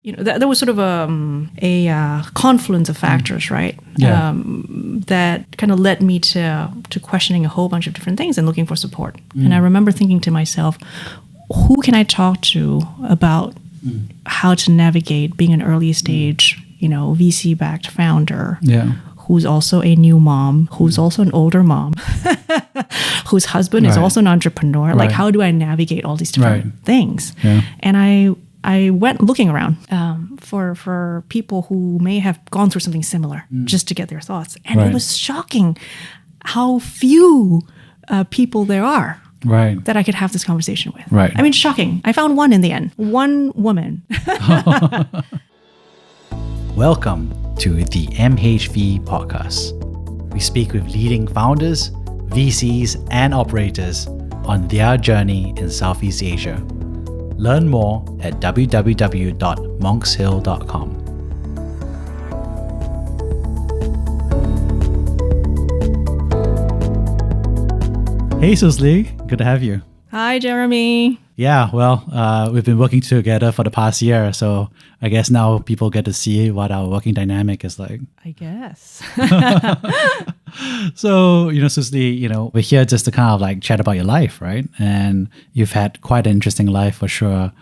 there was sort of a confluence of factors, right? Yeah. That kind of led me to questioning a whole bunch of different things and looking for support. And I remember thinking to myself, who can I talk to about how to navigate being an early stage, VC-backed founder? Yeah. Who's also a new mom, who's also an older mom, whose husband is also an entrepreneur. Like, how do I navigate all these different things? Yeah. And I went looking around for people who may have gone through something similar just to get their thoughts. And it was shocking how few people there are that I could have this conversation with. Right. I mean, shocking. I found one in the end. One woman. Welcome to the MHV podcast. We speak with leading founders, VCs, and operators on their journey in Southeast Asia. Learn more at www.monkshill.com. Hey, Susli. Good to have you. Hi, Jeremy. Yeah, well, we've been working together for the past year, so I guess now people get to see what our working dynamic is like. I guess. So, Susli, we're here just to kind of like chat about your life, right? And you've had quite an interesting life for sure.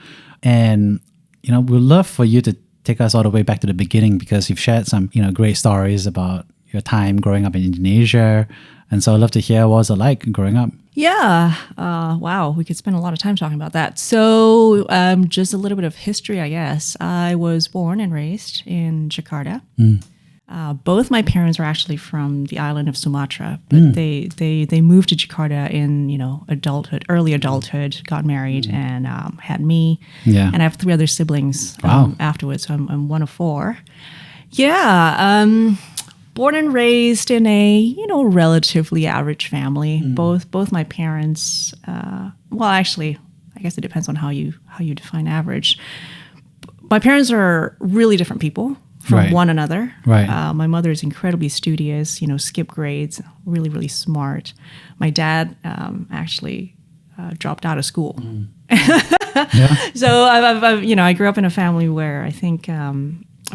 And, we'd love for you to take us all the way back to the beginning because you've shared some, great stories about your time growing up in Indonesia. And so I'd love to hear what was it like growing up. Yeah. Wow. We could spend a lot of time talking about that. So just a little bit of history, I guess. I was born and raised in Jakarta. Both my parents were actually from the island of Sumatra, but they moved to Jakarta in, early adulthood, got married and had me. Yeah. And I have 3 other siblings afterwards. So I'm one of 4. Yeah. Born and raised in a, relatively average family. Both my parents, well, actually, I guess it depends on how you define average. My parents are really different people from one another. Right. My mother is incredibly studious, skip grades, really, really smart. My dad actually dropped out of school. So I grew up in a family where I think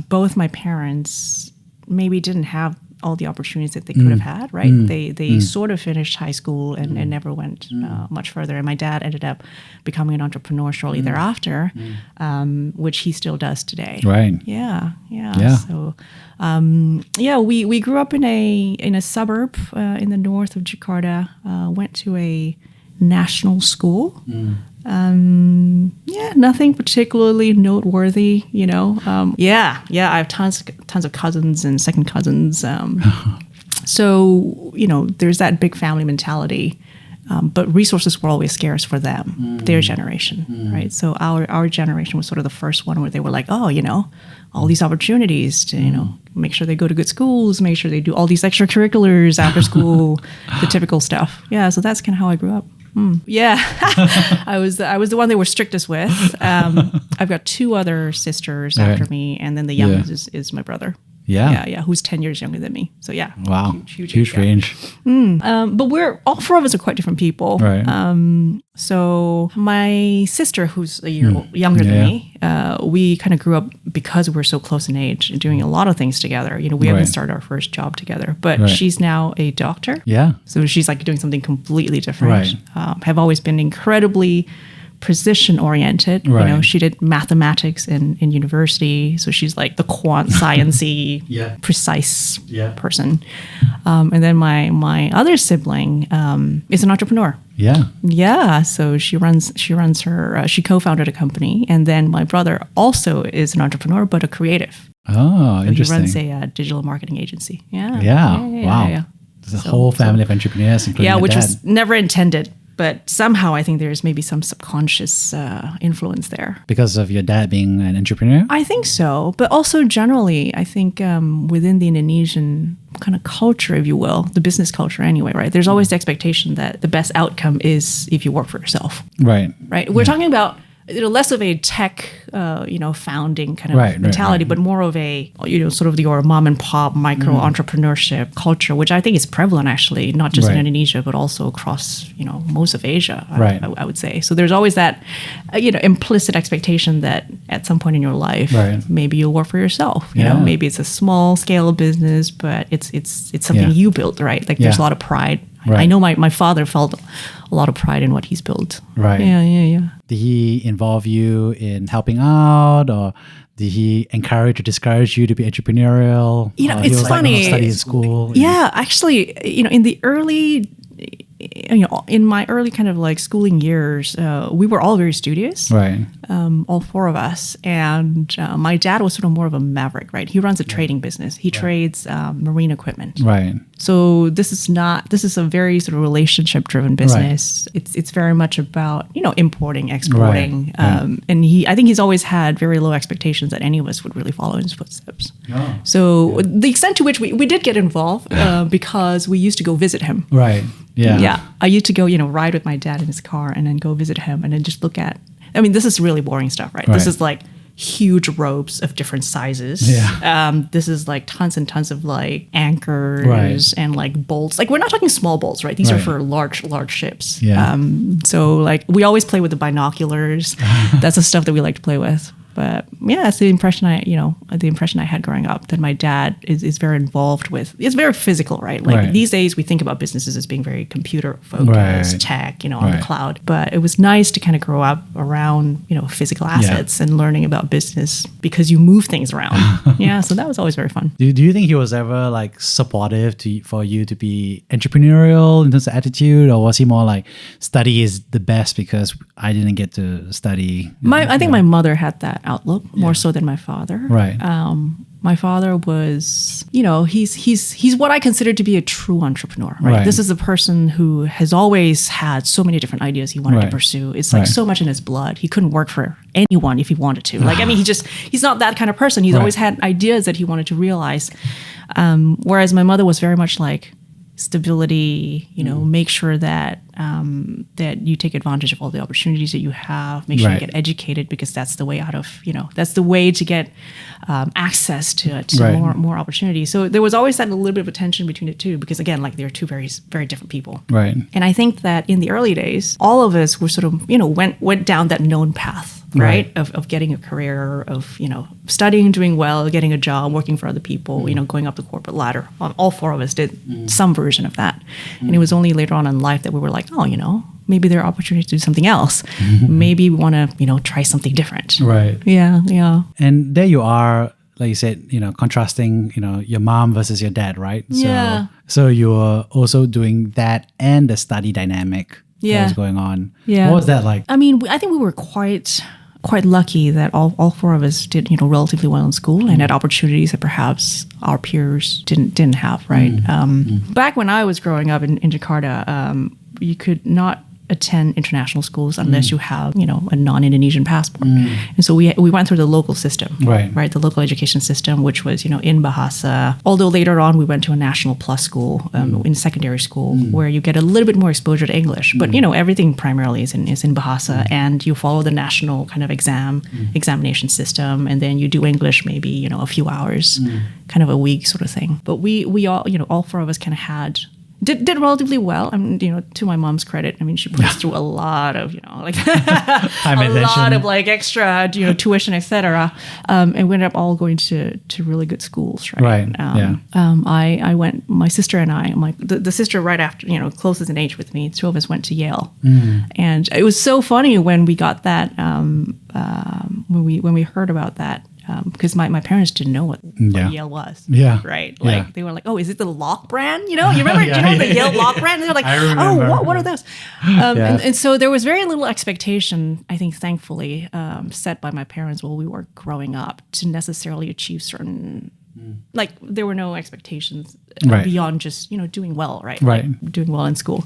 both my parents maybe didn't have all the opportunities that they could have had, right? They sort of finished high school and never went much further. And my dad ended up becoming an entrepreneur shortly thereafter, which he still does today. Right. Yeah. So, we grew up in a suburb in the north of Jakarta. Went to a national school. Nothing particularly noteworthy, I have tons of cousins and second cousins. So, there's that big family mentality. But resources were always scarce for them, their generation, right? So our generation was sort of the first one where they were like, all these opportunities to, make sure they go to good schools, make sure they do all these extracurriculars after school, the typical stuff. Yeah, so that's kind of how I grew up. Yeah, I was the one they were strictest with. I've got 2 other sisters after me, and then the youngest is my brother. Yeah, who's 10 years younger than me. So yeah. Wow. Huge range. But all 4 of us are quite different people. Right. So my sister, who's a year younger than me, we kind of grew up because we're so close in age and doing a lot of things together. We haven't started our first job together, but she's now a doctor. Yeah. So she's like doing something completely different. Have always been incredibly precision oriented. She did mathematics in university, so she's like the quant sciencey precise person. And then my other sibling is an entrepreneur. So she co-founded a company, and then my brother also is an entrepreneur but a creative. So interesting. He runs a digital marketing agency. Wow. There's a So- whole family of entrepreneurs, including which my dad. was never intended. But somehow I think there's maybe some subconscious influence there. Because of your dad being an entrepreneur? I think so. But also generally, I think within the Indonesian kind of culture, if you will, the business culture anyway, right? There's always the expectation that the best outcome is if you work for yourself. Right. We're talking about less of a tech, founding kind of mentality, but more of a, sort of your mom and pop micro entrepreneurship culture, which I think is prevalent actually, not just in Indonesia, but also across, most of Asia, I would say. So there's always that, implicit expectation that at some point in your life, maybe you'll work for yourself. You know, maybe it's a small scale business, but it's something you built, right? Like there's a lot of pride. I know my father felt a lot of pride in what he's built. Right. Yeah. Did he involve you in helping out, or did he encourage or discourage you to be entrepreneurial? It's he was funny. Like, study in school. Yeah, actually, in the early, in my early kind of like schooling years, we were all very studious. Right. All four of us. And my dad was sort of more of a maverick, right? He runs a trading business. He trades marine equipment. Right. So this is a very sort of relationship driven business. It's very much about, importing, exporting. And I think he's always had very low expectations that any of us would really follow in his footsteps. Oh. So the extent to which we did get involved because we used to go visit him. Right. Yeah. Yeah. I used to go, ride with my dad in his car and then go visit him and then just look at, this is really boring stuff, right? This is like huge ropes of different sizes. Yeah. This is like tons and tons of like anchors and like bolts. Like we're not talking small bolts, right? These are for large ships. Yeah. So like we always play with the binoculars. That's the stuff that we like to play with. But yeah, that's the impression I had growing up, that my dad is very involved with. It's very physical, right? Like these days we think about businesses as being very computer focused, tech, on the cloud. But it was nice to kind of grow up around, physical assets and learning about business because you move things around. So that was always very fun. Do you think he was ever like supportive for you to be entrepreneurial in terms of attitude, or was he more like study is the best because I didn't get to study? I think my mother had that outlook more so than my father. Right. My father was, he's what I consider to be a true entrepreneur, right? This is a person who has always had so many different ideas he wanted to pursue. It's like so much in his blood. He couldn't work for anyone if he wanted to. Like, he's not that kind of person. He's always had ideas that he wanted to realize. Whereas my mother was very much like stability, make sure that that you take advantage of all the opportunities that you have, make sure you get educated because that's the way out of, that's the way to get access to more opportunities. So there was always that a little bit of a tension between the two because again, like they're two very, very different people. Right. And I think that in the early days, all of us were sort of, went down that known path. Right. Of getting a career, of, studying, doing well, getting a job, working for other people, going up the corporate ladder. All four of us did some version of that. And it was only later on in life that we were like, oh, maybe there are opportunities to do something else. Maybe we want to, try something different. Right. Yeah. And there you are, like you said, contrasting, your mom versus your dad, right? So you were also doing that and the study dynamic that was going on. Yeah. What was that like? I think we were quite lucky that all four of us did relatively well in school and had opportunities that perhaps our peers didn't have, right? Back when I was growing up in Jakarta, you could not attend international schools unless you have a non-Indonesian passport. And so we went through the local system, right? The local education system, which was in Bahasa. Although later on we went to a national plus school in secondary school where you get a little bit more exposure to English, but everything primarily is in Bahasa, and you follow the national kind of examination system, and then you do English maybe a few hours, kind of a week sort of thing. But we all all four of us kind of did relatively well. To my mom's credit, she put us through a lot of, lot of like extra, tuition, etc. And we ended up all going to really good schools, right? I went, my sister and I, the sister right after, closest in age with me, two of us went to Yale. And it was so funny when we got that, when we heard about that. Because my parents didn't know what Yale was. Yeah. Right? Like they were like, oh, is it the Lock brand? You remember the Yale Lock brand? And they were like, oh, what are those? And so there was very little expectation, I think, thankfully, set by my parents while we were growing up to necessarily achieve certain like there were no expectations Right. beyond just, doing well, right? Right. Like, doing well in school.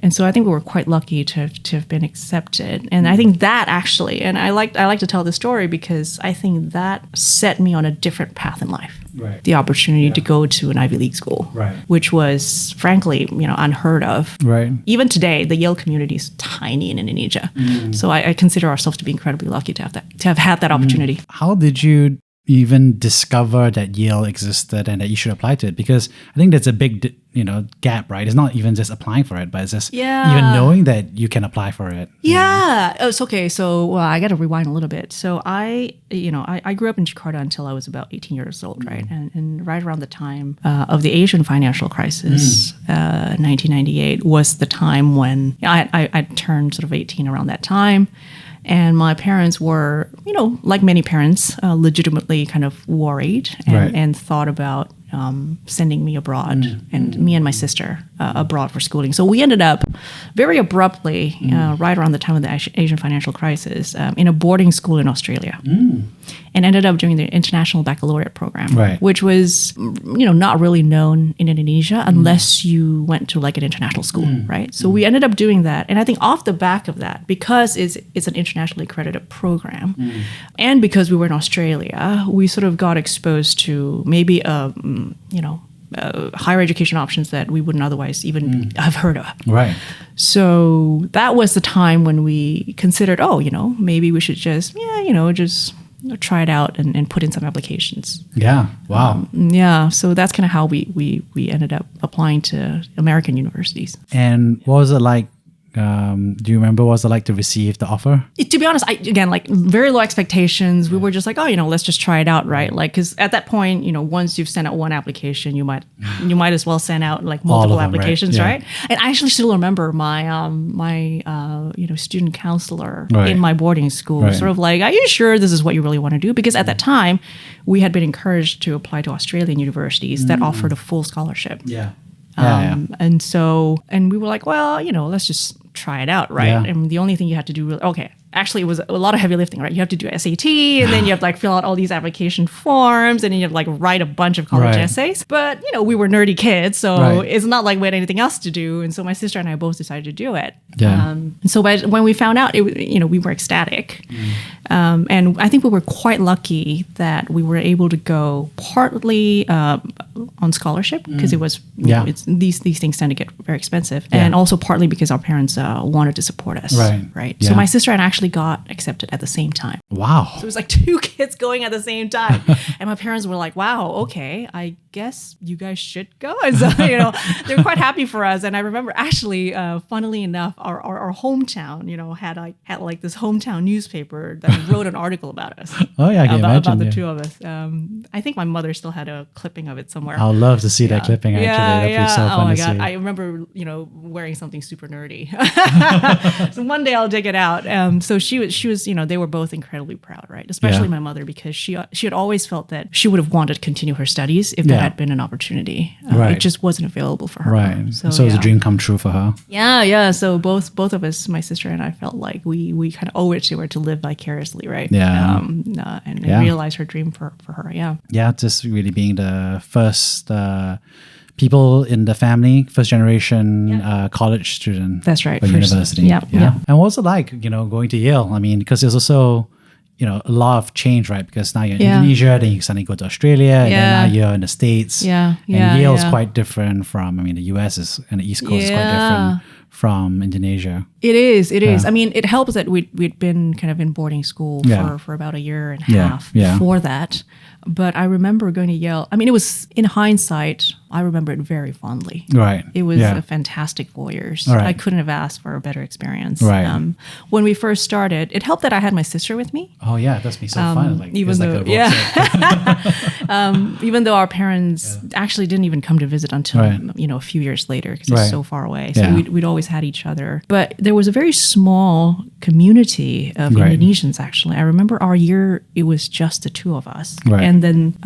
And so I think we were quite lucky to have been accepted. And I think that actually, and I like to tell the story because I think that set me on a different path in life. Right. The opportunity to go to an Ivy League school, Right. which was frankly, unheard of. Right. Even today, the Yale community is tiny in Indonesia. So I consider ourselves to be incredibly lucky to have had that opportunity. How did you even discover that Yale existed and that you should apply to it? Because I think that's a big, gap, right? It's not even just applying for it, but it's just even knowing that you can apply for it. Yeah, it's okay. So I got to rewind a little bit. So I grew up in Jakarta until I was about 18 years old, right? And right around the time of the Asian financial crisis, 1998 was the time when I turned sort of 18 around that time. And my parents were, like many parents, legitimately kind of worried and thought about sending me abroad and me and my sister abroad for schooling. So we ended up very abruptly, right around the time of the Asian financial crisis, in a boarding school in Australia. And ended up doing the International Baccalaureate program, which was, not really known in Indonesia unless you went to like an international school, right? So we ended up doing that. And I think off the back of that, because it's an internationally accredited program, and because we were in Australia, we sort of got exposed to maybe, higher education options that we wouldn't otherwise even have heard of. Right. So that was the time when we considered, maybe we should just try it out and put in some applications. Yeah. Wow. So that's kind of how we ended up applying to American universities. And what was it like? Do you remember what was it like to receive the offer? To be honest, very low expectations. We were just like, let's just try it out, right? Like, because at that point, once you've sent out one application, you might as well send out like multiple applications, right? And I actually still remember my student counselor in my boarding school, sort of like, are you sure this is what you really want to do? Because at that time, we had been encouraged to apply to Australian universities that offered a full scholarship. And we were like, well, let's just try it out, right? And the only thing you had to do, actually it was a lot of heavy lifting, right? You have to do SAT, and then you have to like fill out all these application forms, and then you have to like write a bunch of college essays. But, we were nerdy kids, so it's not like we had anything else to do. And so my sister and I both decided to do it. And so when we found out, we were ecstatic. And I think we were quite lucky that we were able to go partly on scholarship, because it was, these things tend to get very expensive. And also partly because our parents wanted to support us. Right. So my sister and I actually got accepted at the same time. Wow. So it was like two kids going at the same time. And my parents were like, wow, okay, I guess you guys should go. And so, they were quite happy for us. And I remember actually, funnily enough, our hometown, had like this hometown newspaper that wrote an article about us. Oh yeah, I can imagine. About the two of us. I think my mother still had a clipping of it somewhere. I'd love to see that clipping actually. That'd be so fun oh my to God. see. I remember, wearing something super nerdy. So one day I'll dig it out. So she was, they were both incredibly proud, right? Especially my mother, because she had always felt that she would have wanted to continue her studies if there had been an opportunity. It just wasn't available for her. Right. So it was a dream come true for her. Yeah. So both of us, my sister and I, felt like we kind of owe it to her to live vicariously, right? Yeah. And realize her dream for her. Yeah. Yeah. Just really being the first people in the family, first generation college student. That's right. For university. Yeah. And what was it like, going to Yale? I mean, because there's also, a lot of change, right? Because now you're in Indonesia, then you suddenly go to Australia, and then now you're in the States. And Yale is quite different from, the US and the East Coast is quite different from Indonesia. It is. I mean, it helps that we'd been kind of in boarding school for about a year and a half before that. But I remember going to Yale. I mean, it was, in hindsight, I remember it very fondly. Right. It was a fantastic 4 years. Right. I couldn't have asked for a better experience. Right. When we first started, it helped that I had my sister with me. Oh yeah, that's been so fun. Like, even though, even though our parents actually didn't even come to visit until a few years later, because it's so far away. So we'd always had each other. But there was a very small community of Indonesians. Actually, I remember our year, it was just the two of us. And then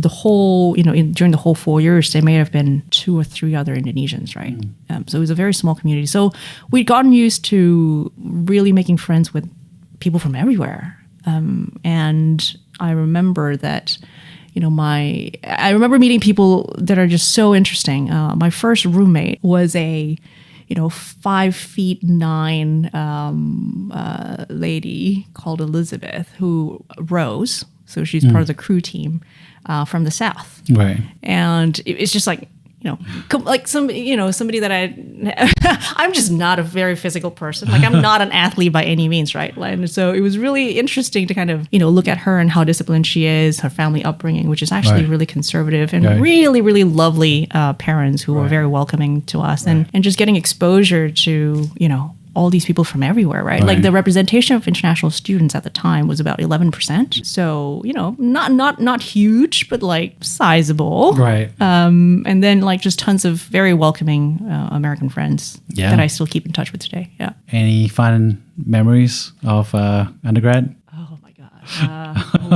the whole, during the whole 4 years, there may have been 2 or 3 other Indonesians, right? So it was a very small community. So we'd gotten used to really making friends with people from everywhere. And I remember that, I remember meeting people that are just so interesting. My first roommate was a 5'9" lady called Elizabeth, who rose. So she's part of the crew team from the South. Right. And it's just like, like somebody that I'm just not a very physical person. Like I'm not an athlete by any means, right? And so it was really interesting to kind of, look at her and how disciplined she is, her family upbringing, which is actually really conservative, and really, really lovely parents who were very welcoming to us, and just getting exposure to, all these people from everywhere, right? Like the representation of international students at the time was about 11%. So, not huge, but like sizable. Right. And then like just tons of very welcoming American friends that I still keep in touch with today. Yeah. Any fun memories of undergrad? Oh my gosh.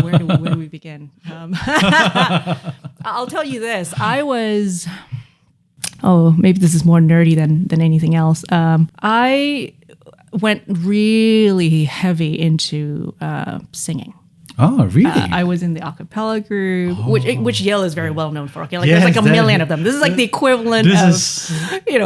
Where do we begin? I'll tell you this. I was... Oh, maybe this is more nerdy than anything else. I went really heavy into singing. Oh, really? I was in the a cappella group, which Yale is very well known for. Okay, like there's like a million of them. This is like the equivalent of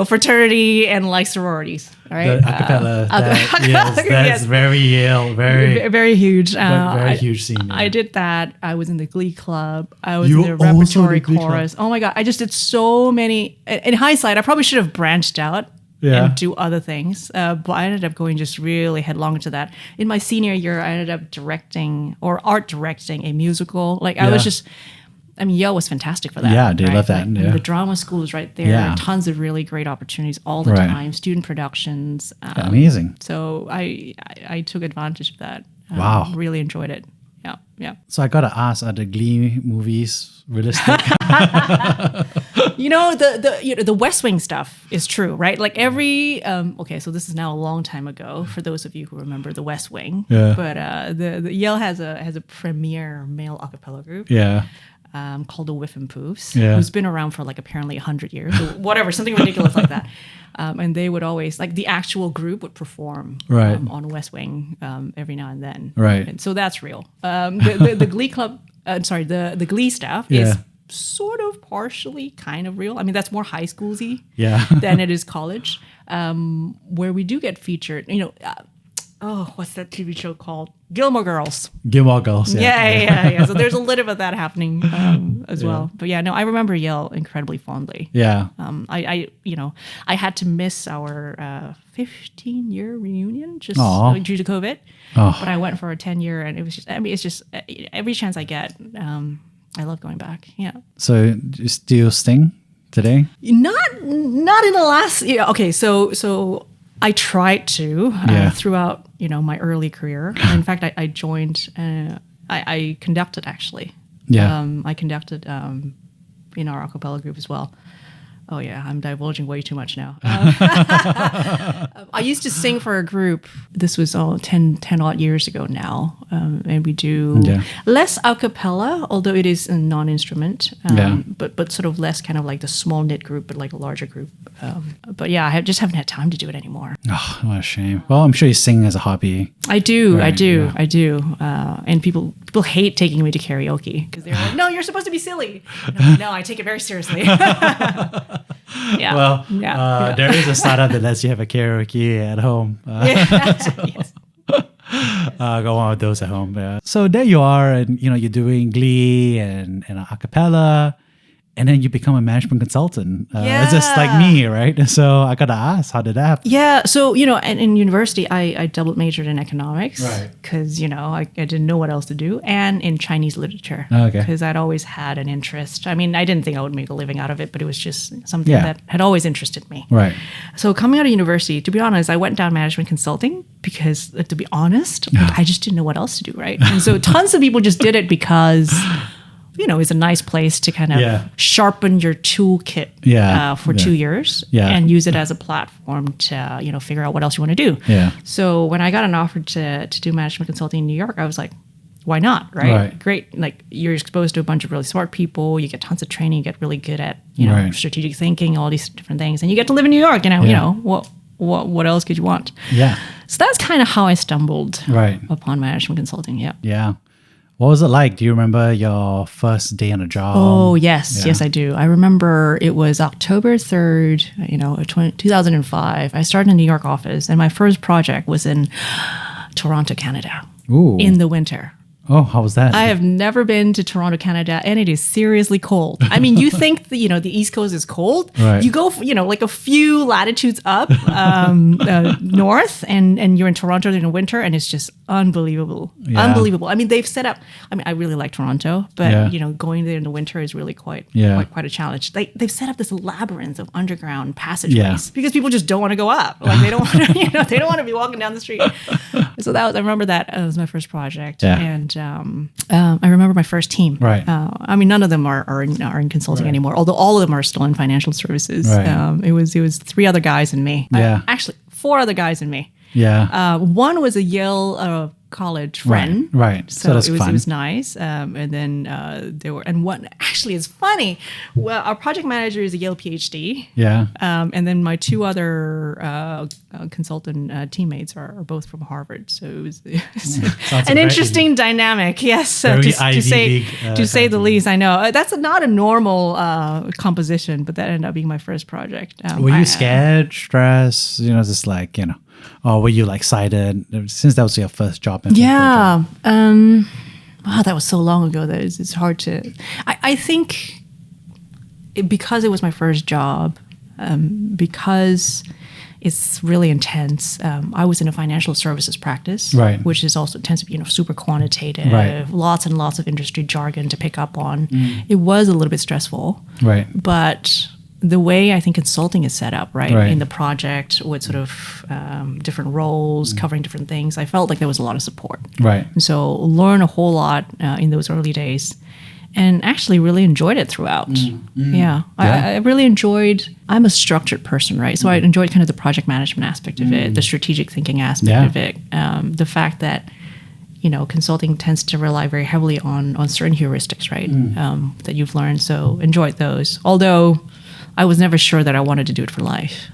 fraternity and like sororities, right? The a cappella. That's very Yale, very huge. Very huge scene. Yeah. I did that. I was in the Glee Club. I was in the repertory chorus. Oh my God, I just did so many. In hindsight, I probably should have branched out. And do other things. But I ended up going just really headlong into that. In my senior year, I ended up art directing a musical. Like I was just, Yale was fantastic for that. Yeah, they love that. Like, the drama school is right there. Yeah. Tons of really great opportunities all the time. Student productions. Amazing. So I took advantage of that. Wow. Really enjoyed it. Yeah. So I gotta ask, are the Glee movies realistic? The West Wing stuff is true, right? Like every so this is now a long time ago for those of you who remember the West Wing. Yeah. But the Yale has a premier male a cappella group. Yeah. Called the Whiff and Poofs, who's been around for like apparently 100 years, or whatever, something ridiculous like that. And they would always, like the actual group would perform on West Wing every now and then. Right. And so that's real. The Glee Club, the Glee staff is sort of partially kind of real. I mean, that's more high schoolsy than it is college, where we do get featured, what's that TV show called? Gilmore Girls. Gilmore Girls. Yeah. So there's a little bit of that happening as well. But I remember Yale incredibly fondly. Yeah. I had to miss our 15-year reunion just due to COVID. But I went for a 10-year, and it was just, it's just every chance I get, I love going back. Yeah. So do you still sing today? Not in the last. Okay. So I tried to throughout my early career. In fact, I joined. I conducted actually. Yeah. I conducted in our a cappella group as well. Oh yeah, I'm divulging way too much now. I used to sing for a group. This was 10 odd years ago now. And we do less a cappella, although it is a non-instrument, but sort of less kind of like the small knit group, but like a larger group. But yeah, I just haven't had time to do it anymore. Oh, what a shame. Well, I'm sure you sing as a hobby. I do. And people hate taking me to karaoke because they're like, no, you're supposed to be silly. No, I take it very seriously. There is a startup that lets you have a karaoke at home. Go on with those at home. Yeah. So there you are, and you're doing Glee and a cappella, and then you become a management consultant. It's just like me, right? So I gotta ask, how did that happen? Yeah. So in university, I double majored in economics, right? Because I didn't know what else to do, and in Chinese literature, because I'd always had an interest. I mean, I didn't think I would make a living out of it, but it was just something that had always interested me. Right. So coming out of university, to be honest, I went down management consulting because, to be honest, I just didn't know what else to do, right? And so tons of people just did it because. It's a nice place to kind of sharpen your toolkit for 2 years and use it as a platform to, figure out what else you want to do. Yeah. So when I got an offer to do management consulting in New York, I was like, why not? Right. Great. Like you're exposed to a bunch of really smart people. You get tons of training. You get really good at, strategic thinking, all these different things. And you get to live in New York, what else could you want? Yeah. So that's kind of how I stumbled upon management consulting. Yeah. Yeah. What was it like? Do you remember your first day on the job? Oh, yes. Yeah. Yes, I do. I remember it was October 3rd, 2005. I started in the New York office, and my first project was in Toronto, Canada, Ooh. in the winter. Oh, how was that? I have never been to Toronto, Canada, and it is seriously cold. I mean, you think the East Coast is cold. Right. You go, like a few latitudes up north, and you're in Toronto in the winter, and it's just unbelievable. Yeah. Unbelievable. I mean, they've set up. I mean, I really like Toronto, but going there in the winter is really quite a challenge. They've set up this labyrinth of underground passageways because people just don't want to go up. Like they don't want to, they don't want to be walking down the street. So I remember that was my first project, and I remember my first team. Right. I mean, none of them are in consulting anymore, although all of them are still in financial services. Right. It was 3 other guys and me. Yeah. Actually, 4 other guys and me. Yeah. One was a Yale college friend. Right. So that's it fun. was nice. And then there were, and one actually is funny. Well, our project manager is a Yale PhD. Yeah. And then my 2 other consultant teammates are both from Harvard. So it was an interesting dynamic. Yes, to say the least. I know that's not a normal composition, but that ended up being my first project. Were you scared, stressed? Just like or were you excited since that was your first job? Yeah. Wow, that was so long ago that it's hard to. I think because it was my first job, because it's really intense. I was in a financial services practice, right, which is also tends to be super quantitative, right, lots and lots of industry jargon to pick up on. It was a little bit stressful, right, but the way I think consulting is set up, right, in the project with sort of different roles, covering different things, I felt like there was a lot of support. Right. And so learn a whole lot in those early days and actually really enjoyed it throughout. Yeah. I really enjoyed, I'm a structured person, right? So I enjoyed kind of the project management aspect of it, the strategic thinking aspect of it, the fact that consulting tends to rely very heavily on certain heuristics, right, that you've learned. So enjoyed those. Although I was never sure that I wanted to do it for life.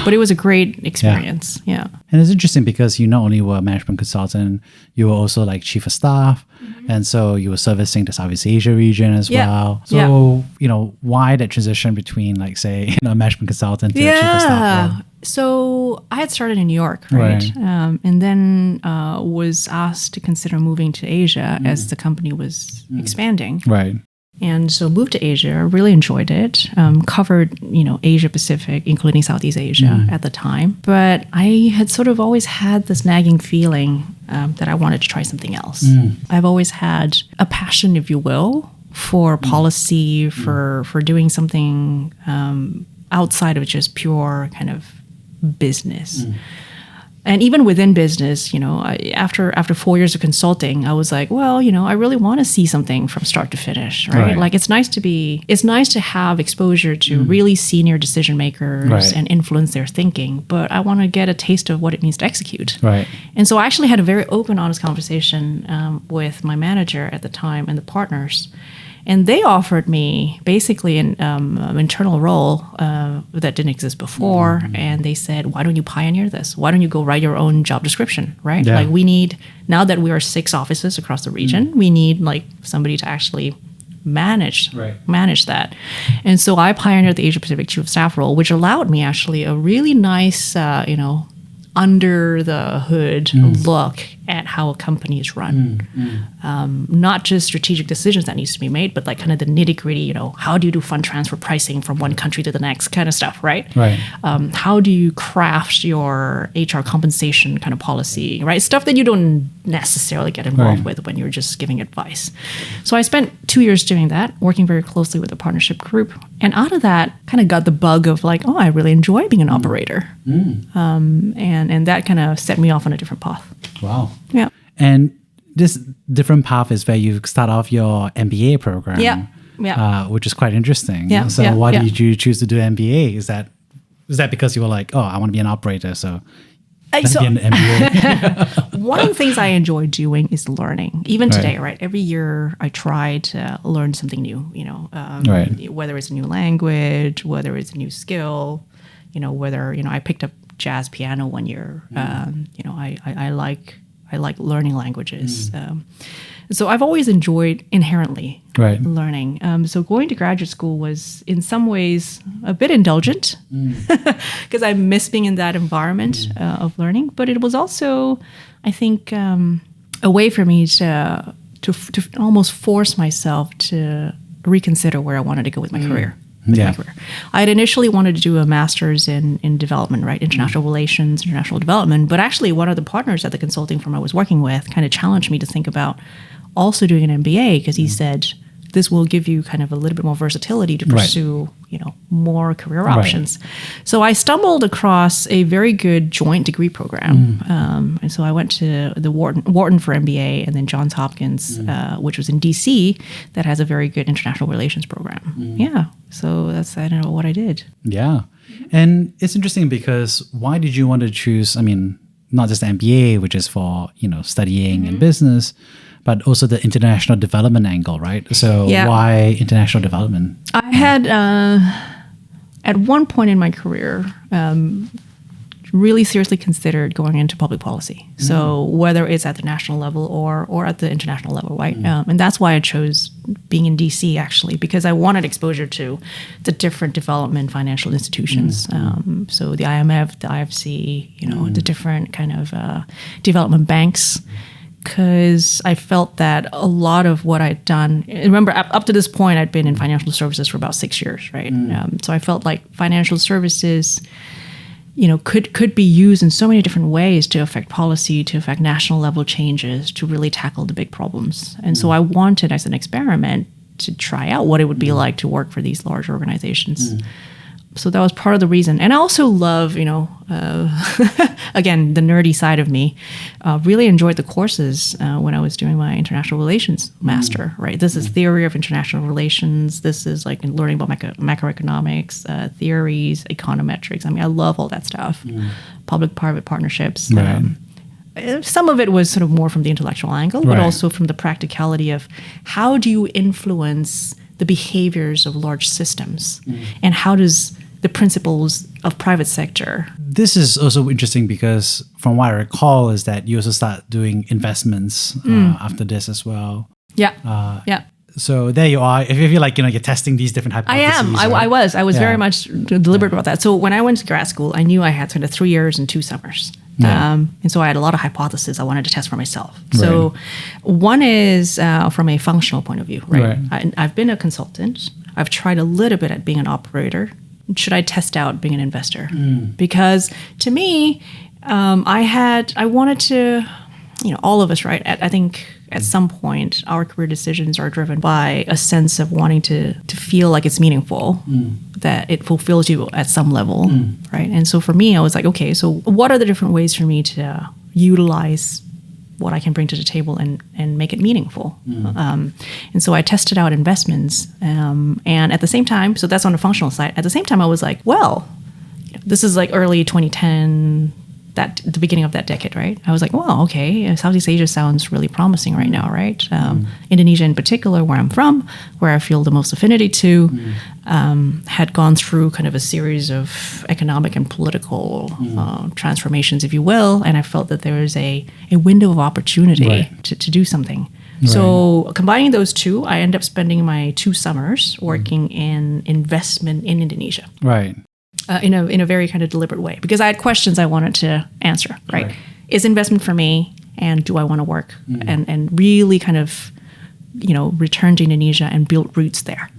But it was a great experience. Yeah. And it's interesting because you not only were a management consultant, you were also like chief of staff. And so you were servicing the Southeast Asia region as well. So, why that transition between like, say, a management consultant to a chief of staff role? So I had started in New York, right? And then was asked to consider moving to Asia as the company was expanding. Right. And so moved to Asia, really enjoyed it, covered, Asia Pacific, including Southeast Asia at the time. But I had sort of always had this nagging feeling that I wanted to try something else. I've always had a passion, if you will, for policy, for doing something outside of just pure kind of business. And even within business, after 4 years of consulting, I was like, well, I really want to see something from start to finish, right? Like it's nice to have exposure to really senior decision makers and influence their thinking, but I want to get a taste of what it means to execute. Right. And so I actually had a very open, honest conversation with my manager at the time and the partners. And they offered me basically an internal role that didn't exist before. And they said, why don't you pioneer this? Why don't you go write your own job description, right? Yeah. Like we need, now that we are 6 offices across the region, we need like somebody to actually manage that. And so I pioneered the Asia Pacific Chief of Staff role, which allowed me actually a really nice, under the hood look at how a company is run. Not just strategic decisions that needs to be made, but like kind of the nitty gritty, how do you do fund transfer pricing from one country to the next kind of stuff, right? How do you craft your HR compensation kind of policy, right? Stuff that you don't necessarily get involved with when you're just giving advice. So I spent 2 years doing that, working very closely with the partnership group. And out of that, kind of got the bug of like, I really enjoy being an operator. And that kind of set me off on a different path. Wow. Yeah. And this different path is where you start off your MBA program. Which is quite interesting. So why did you choose to do MBA? Is that because you were like, I want to be an operator, so let's be an MBA? One of the things I enjoy doing is learning. Even today, right? Every year I try to learn something new, whether it's a new language, whether it's a new skill, whether, I picked up jazz piano one year. I like learning languages. So I've always enjoyed inherently Right. learning. So going to graduate school was in some ways a bit indulgent because I miss being in that environment of learning. But it was also, I think, a way for me to almost force myself to reconsider where I wanted to go with my career. I had initially wanted to do a master's in development, right? International relations, international development. But actually, one of the partners at the consulting firm I was working with kind of challenged me to think about also doing an MBA because he said, this will give you kind of a little bit more versatility to pursue, more career options. So I stumbled across a very good joint degree program. And so I went to the Wharton for MBA and then Johns Hopkins, which was in DC, that has a very good international relations program. Yeah. So that's, I don't know what I did. Yeah. And it's interesting because why did you want to choose, not just the MBA, which is for, studying and business, but also the international development angle, right? So why international development? I had, at one point in my career, really seriously considered going into public policy. So whether it's at the national level or at the international level, right? And that's why I chose being in DC, actually, because I wanted exposure to the different development financial institutions. So the IMF, the IFC, the different kind of development banks. Because I felt that a lot of what I'd done, remember, up to this point, I'd been in financial services for about 6 years, right? So I felt like financial services, could be used in so many different ways to affect policy, to affect national level changes, to really tackle the big problems. And so I wanted, as an experiment, to try out what it would be like to work for these large organizations. So that was part of the reason. And I also love, again, the nerdy side of me, really enjoyed the courses when I was doing my international relations master, right? This is theory of international relations. This is like learning about macroeconomics, theories, econometrics. I love all that stuff. Public-private partnerships. Right. Some of it was sort of more from the intellectual angle, but also from the practicality of how do you influence the behaviors of large systems and how does the principles of private sector. This is also interesting because from what I recall is that you also start doing investments after this as well. Yeah. So there you are. If you feel like, you're testing these different hypotheses. I am. Right? I was very much deliberate about that. So when I went to grad school, I knew I had sort of 3 years and 2 summers. And so I had a lot of hypotheses I wanted to test for myself. So one is from a functional point of view, right? I've been a consultant. I've tried a little bit at being an operator. Should I test out being an investor? Because to me, I wanted to, all of us, right? I think at some point, our career decisions are driven by a sense of wanting to feel like it's meaningful, that it fulfills you at some level, right? And so for me, I was like, okay, so what are the different ways for me to utilize what I can bring to the table and make it meaningful? And so I tested out investments. And at the same time, so that's on the functional side. At the same time, I was like, well, this is like early 2010, the beginning of that decade, right? I was like, well, okay, Southeast Asia sounds really promising right now, right? Indonesia in particular, where I'm from, where I feel the most affinity to, had gone through kind of a series of economic and political transformations, if you will, and I felt that there was a window of opportunity to do something. So combining those two, I ended up spending my 2 summers working in investment in Indonesia. Right. In a very kind of deliberate way, because I had questions I wanted to answer, right? Is investment for me, and do I want to work? And really kind of, return to Indonesia and build roots there,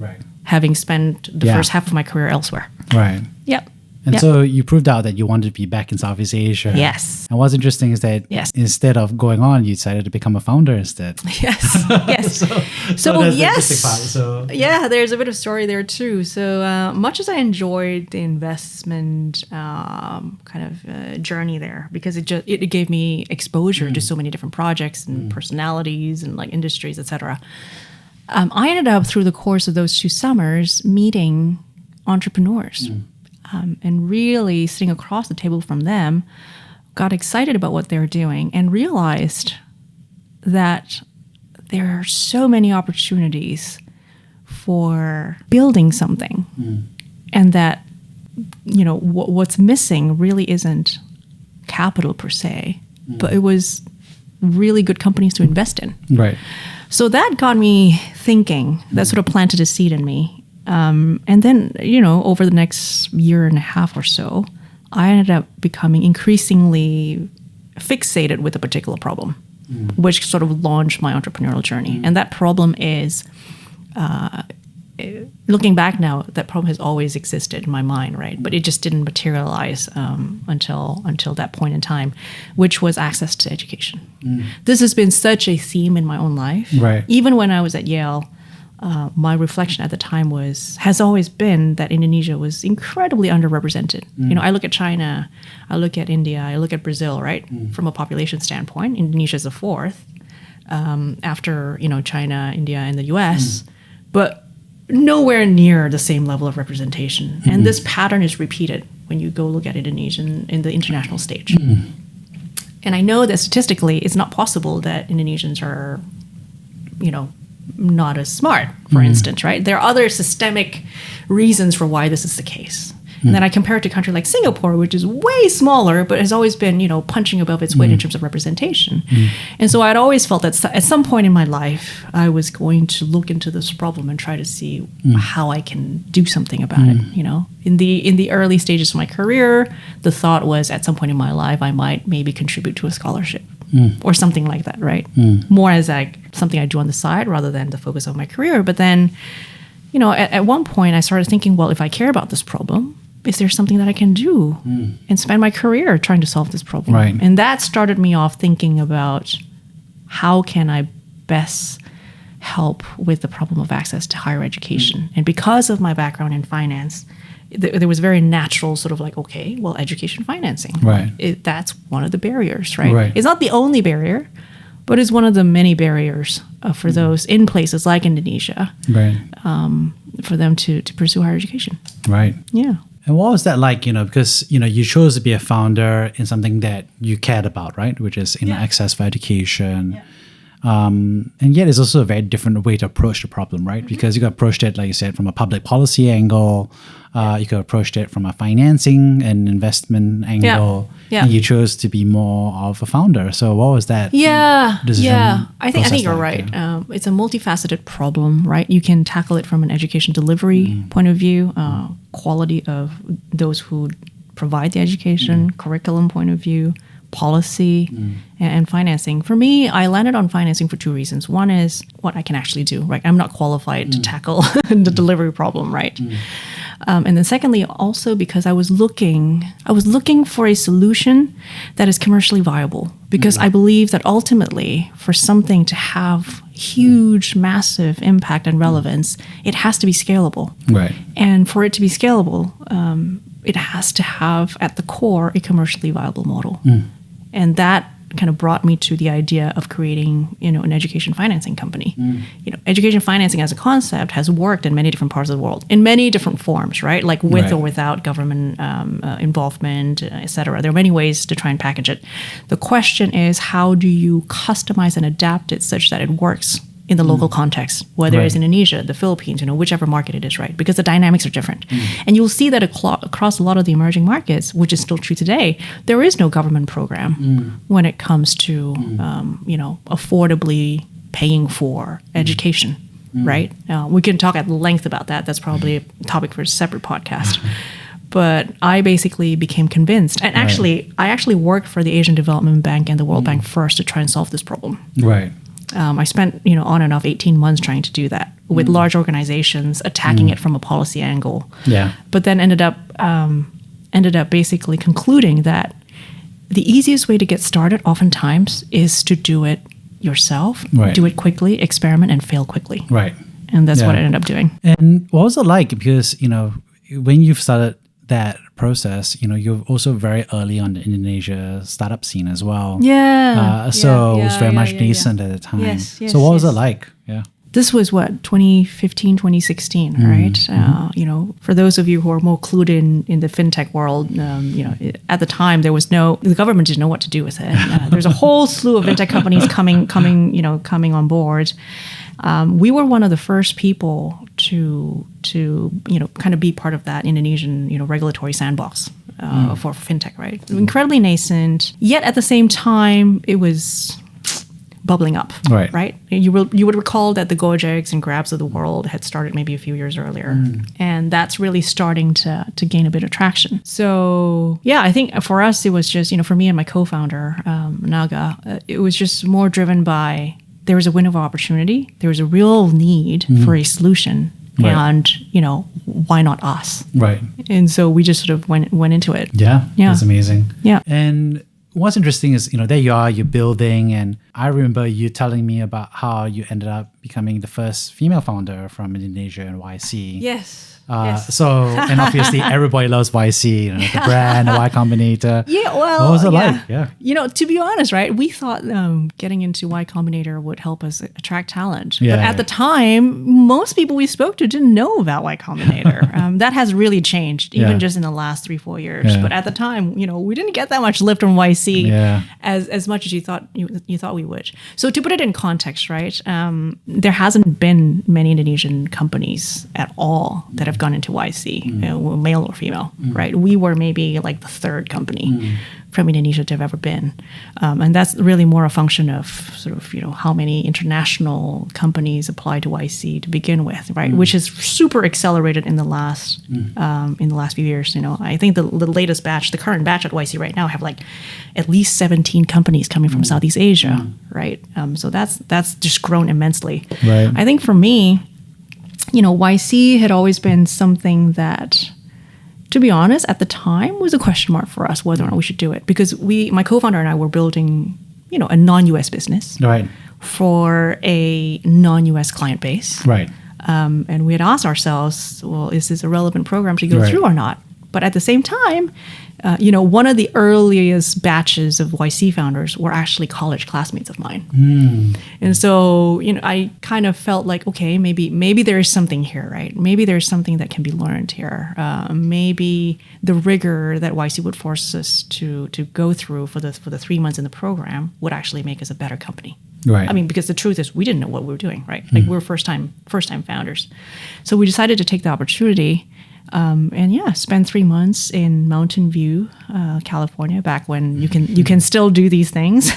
having spent the first half of my career elsewhere. Right. Yep. And so you proved out that you wanted to be back in Southeast Asia. Yes. And what's interesting is that instead of going on, you decided to become a founder instead. Yes. So that's yes. the interesting part. So yeah, there's a bit of story there too. So much as I enjoyed the investment journey there, because it gave me exposure to so many different projects and personalities and like industries, etc. I ended up through the course of those 2 summers meeting entrepreneurs. And really sitting across the table from them, got excited about what they were doing and realized that there are so many opportunities for building something. And that, what's missing really isn't capital per se, but it was really good companies to invest in. Right. So that got me thinking. That sort of planted a seed in me. And then, over the next year and a half or so, I ended up becoming increasingly fixated with a particular problem, which sort of launched my entrepreneurial journey. And that problem is, looking back now, that problem has always existed in my mind, right? But it just didn't materialize until that point in time, which was access to education. This has been such a theme in my own life. Right. Even when I was at Yale, my reflection at the time has always been that Indonesia was incredibly underrepresented. I look at China, I look at India, I look at Brazil, right? From a population standpoint, Indonesia is the fourth after China, India, and the US, but nowhere near the same level of representation. And this pattern is repeated when you go look at Indonesia in the international stage. And I know that statistically, it's not possible that Indonesians are, not as smart, for instance, right? There are other systemic reasons for why this is the case. And then I compare it to a country like Singapore, which is way smaller, but has always been, punching above its weight in terms of representation. And so I'd always felt that at some point in my life, I was going to look into this problem and try to see how I can do something about it. In the early stages of my career, the thought was at some point in my life, I might maybe contribute to a scholarship. Or something like that, right? More as like something I do on the side rather than the focus of my career. But then, at one point I started thinking, well, if I care about this problem, is there something that I can do and spend my career trying to solve this problem? Right. And that started me off thinking about how can I best help with the problem of access to higher education. And because of my background in finance, there was very natural sort of like, okay, well, education financing. Right. That's one of the barriers, right? Right. It's not the only barrier, but it's one of the many barriers for those in places like Indonesia, Right. For them to pursue higher education. Right. Yeah. And what was that like, because, you chose to be a founder in something that you cared about, right? Which is, access for education. Yeah. And yet it's also a very different way to approach the problem, right? Because you could approach it, like you said, from a public policy angle. You could approach it from a financing and investment angle. Yeah. And you chose to be more of a founder. So what was that decision? Yeah. I think process you're like? right. Yeah. It's a multifaceted problem, right? You can tackle it from an education delivery point of view, quality of those who provide the education, curriculum point of view, policy, and financing. For me, I landed on financing for two reasons. One is what I can actually do, right? I'm not qualified to tackle the delivery problem, right? And then secondly, also because I was looking for a solution that is commercially viable, because I believe that ultimately for something to have huge, massive impact and relevance, it has to be scalable. Right. And for it to be scalable, it has to have at the core a commercially viable model. And that kind of brought me to the idea of creating, an education financing company. Education financing as a concept has worked in many different parts of the world, in many different forms, right? Like with or without government involvement, et cetera. There are many ways to try and package it. The question is, how do you customize and adapt it such that it works in the local context, whether it's Indonesia, the Philippines, whichever market it is, right? Because the dynamics are different. And you'll see that across a lot of the emerging markets, which is still true today, there is no government program when it comes to, affordably paying for education, right? We can talk at length about that. That's probably a topic for a separate podcast. But I basically became convinced. And actually, I actually worked for the Asian Development Bank and the World Bank first to try and solve this problem. Right. I spent, on and off 18 months trying to do that with large organizations, attacking it from a policy angle. Yeah. But then ended up basically concluding that the easiest way to get started oftentimes is to do it yourself, do it quickly, experiment, and fail quickly. Right. And that's what I ended up doing. And what was it like? Because, when you've started that process, you're also very early on the Indonesia startup scene as well. So it was very much nascent at the time. Yes, so what was it like? Yeah. This was 2015, 2016, right? For those of you who are more clued in the fintech world, at the time the government didn't know what to do with it. There's a whole slew of fintech companies coming on board. We were one of the first people to kind of be part of that Indonesian regulatory sandbox for fintech, right? Incredibly nascent, yet at the same time it was bubbling up, Right. right? You would recall that the Gojeks and Grabs of the world had started maybe a few years earlier, and that's really starting to gain a bit of traction. So yeah, I think for us it was just, for me and my co-founder Naga, it was just more driven by there was a window of opportunity, there was a real need for a solution, Right. and why not us? Right. And so we just sort of went into it. Yeah. Yeah. That's amazing. Yeah. And what's interesting is, there you are, you're building, and I remember you telling me about how you ended up becoming the first female founder from Indonesia in YC. Yes. So, and obviously everybody loves YC, the brand, the Y Combinator. Yeah, well, what was it like? Yeah. To be honest, right, we thought getting into Y Combinator would help us attract talent. Yeah, but at the time, most people we spoke to didn't know about Y Combinator. That has really changed, even just in the last 3-4 years. Yeah. But at the time, we didn't get that much lift from YC as much as you thought we would. So to put it in context, right, there hasn't been many Indonesian companies at all that have gone into YC, male or female, right? We were maybe like the third company from Indonesia to have ever been. And that's really more a function of sort of, how many international companies apply to YC to begin with, right? Which is super accelerated in the last few years. I think the latest batch, the current batch at YC right now have like at least 17 companies coming from Southeast Asia, right? So that's just grown immensely. Right. I think for me, YC had always been something that, to be honest, at the time was a question mark for us whether or not we should do it, because my co-founder and I were building, a non-US business Right. for a non-US client base. Right. And we had asked ourselves, well, is this a relevant program to go Right. through or not? But at the same time, one of the earliest batches of YC founders were actually college classmates of mine. And so, I kind of felt like, okay, maybe there is something here, right? Maybe there's something that can be learned here. Maybe the rigor that YC would force us to go through for the 3 months in the program would actually make us a better company. Right. I mean, because the truth is we didn't know what we were doing, right? Like we're first time founders. So we decided to take the opportunity and spend 3 months in Mountain View, California, back when you can still do these things,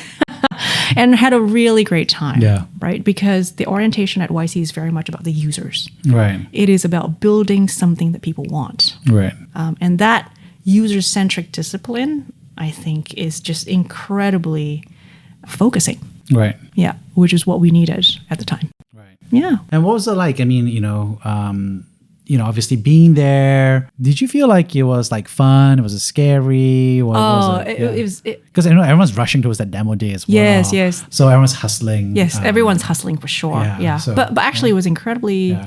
and had a really great time. Yeah. Right, because the orientation at YC is very much about the users. Right. It is about building something that people want, Right. and that user-centric discipline, I think, is just incredibly focusing. Right. Yeah, which is what we needed at the time. Right. Yeah. And what was it like? I mean, obviously being there, did you feel like it was like fun? Was it scary? What was it? It was. Because I know everyone's rushing towards that demo day as well. Yes. So everyone's hustling. Yes, everyone's hustling for sure. Yeah. so- but actually, it was incredibly.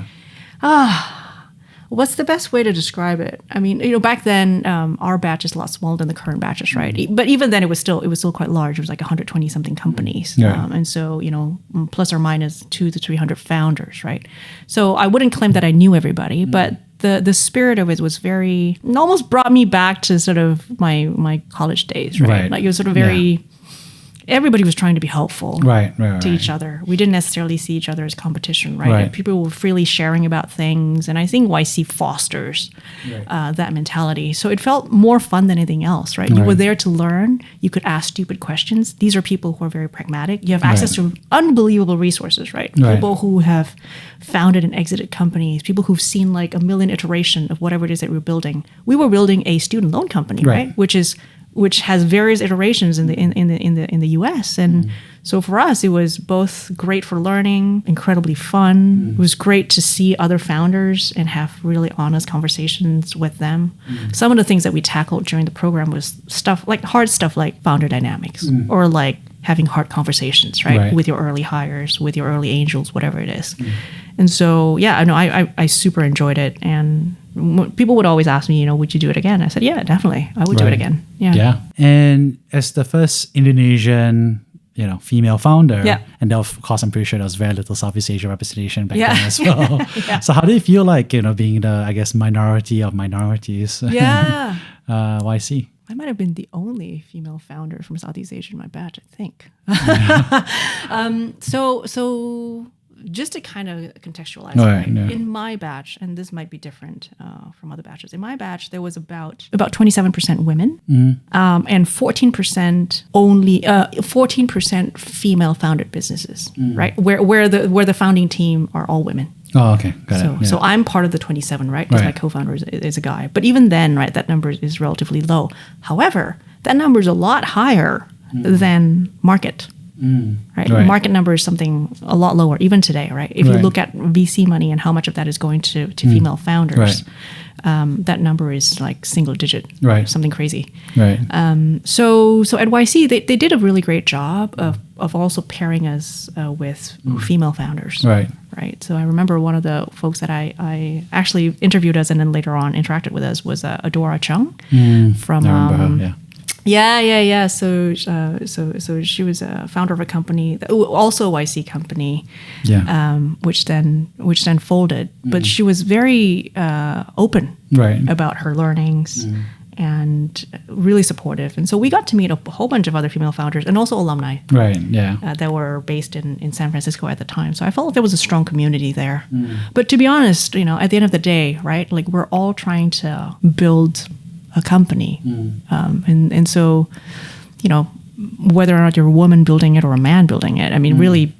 What's the best way to describe it? I mean, back then, our batch is a lot smaller than the current batches, right? But even then, it was still quite large. It was like 120 something companies, Yeah. and so plus or minus 200 to 300 founders, right? So I wouldn't claim that I knew everybody, but the spirit of it was very. It almost brought me back to sort of my college days, right? Right. Like it was sort of very. Everybody was trying to be helpful Right. to each other. We didn't necessarily see each other as competition, right? Right. People were freely sharing about things, and I think YC fosters that mentality. So it felt more fun than anything else, right? You were Right. there to learn. You could ask stupid questions. These are people who are very pragmatic. You have access to unbelievable resources, right? Right. People who have founded and exited companies, people who've seen like a million iteration of whatever it is that we're building. We were building a student loan company, Right. right? Which has various iterations in the US, and so for us it was both great for learning, incredibly fun. It was great to see other founders and have really honest conversations with them. Some of the things that we tackled during the program was hard stuff like founder dynamics, or like having hard conversations, right, with your early hires, with your early angels, whatever it is. And so I super enjoyed it. And people would always ask me, would you do it again? I said, yeah, definitely, I would do it again. Yeah. And as the first Indonesian, female founder, and of course, I'm pretty sure there was very little Southeast Asia representation back then as well. So how do you feel like, being the, I guess, minority of minorities? Yeah. YC? I might have been the only female founder from Southeast Asia in my batch, I think. just to kind of contextualize, Right, right? yeah. In my batch, and this might be different from other batches. In my batch, there was about 27% women, and 14% only 14% female-founded businesses, right? Where the founding team are all women. Oh, okay. Got it. Yeah. So I'm part of the 27, right? Because my Right. co-founder is a guy. But even then, right, that number is relatively low. However, that number is a lot higher than market. Right? Right. Market number is something a lot lower, even today, right? If you Right. look at VC money and how much of that is going to female founders, that number is like single digit, Right. something crazy. Right. So at YC, they did a really great job of also pairing us with female founders. Right. Right. So I remember one of the folks that I actually interviewed us and then later on interacted with us was Adora Chung from I remember her, yeah. yeah. So she was a founder of a company, also a YC company, Yeah. which then folded. But she was very open Right. about her learnings and really supportive. And so we got to meet a whole bunch of other female founders and also alumni Right. Yeah. that were based in San Francisco at the time. So I felt like there was a strong community there. But to be honest, at the end of the day, right, like we're all trying to build a company. And so, whether or not you're a woman building it or a man building it, I mean, really,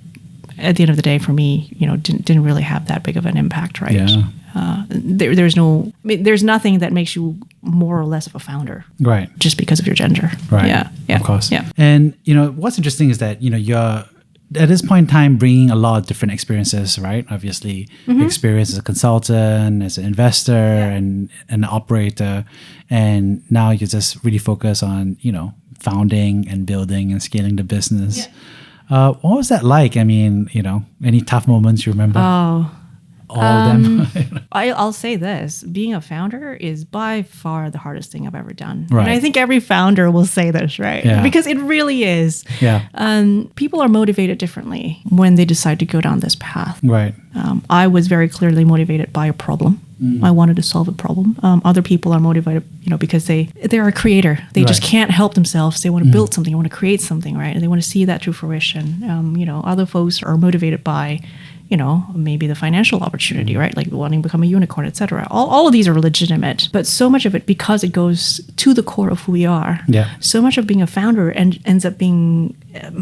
at the end of the day, for me, didn't really have that big of an impact, right? Yeah. There's nothing that makes you more or less of a founder Right. just because of your gender. Right. Yeah. Of course. Yeah. And what's interesting is that you're at this point in time bringing a lot of different experiences, right? Obviously, experience as a consultant, as an investor, and an operator, and now you just really focus on founding and building and scaling the business. What was that like? I mean, any tough moments you remember? Oh. All of them. I'll say this: being a founder is by far the hardest thing I've ever done. Right. And I think every founder will say this, right? Yeah. Because it really is. Yeah. People are motivated differently when they decide to go down this path. Right. I was very clearly motivated by a problem. I wanted to solve a problem. Other people are motivated, because they're a creator. They just Right. can't help themselves. They want to build something, they want to create something, right? And they want to see that to fruition. Other folks are motivated by, maybe the financial opportunity, right? Like wanting to become a unicorn, et cetera. All of these are legitimate, but so much of it, because it goes to the core of who we are, so much of being a founder ends up being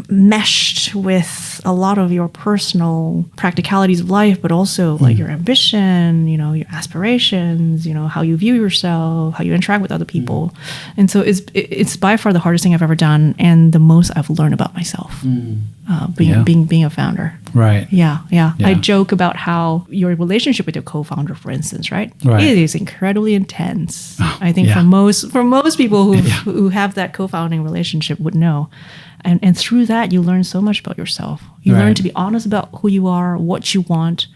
meshed with a lot of your personal practicalities of life, but also like your ambition, your aspirations, how you view yourself, how you interact with other people. And so it's by far the hardest thing I've ever done and the most I've learned about myself, being a founder. Right. Yeah. I joke about how your relationship with your co-founder, for instance, right? It is incredibly intense. I think for most people who have that co-founding relationship would know. And through that, you learn so much about yourself. You learn to be honest about who you are, what you want,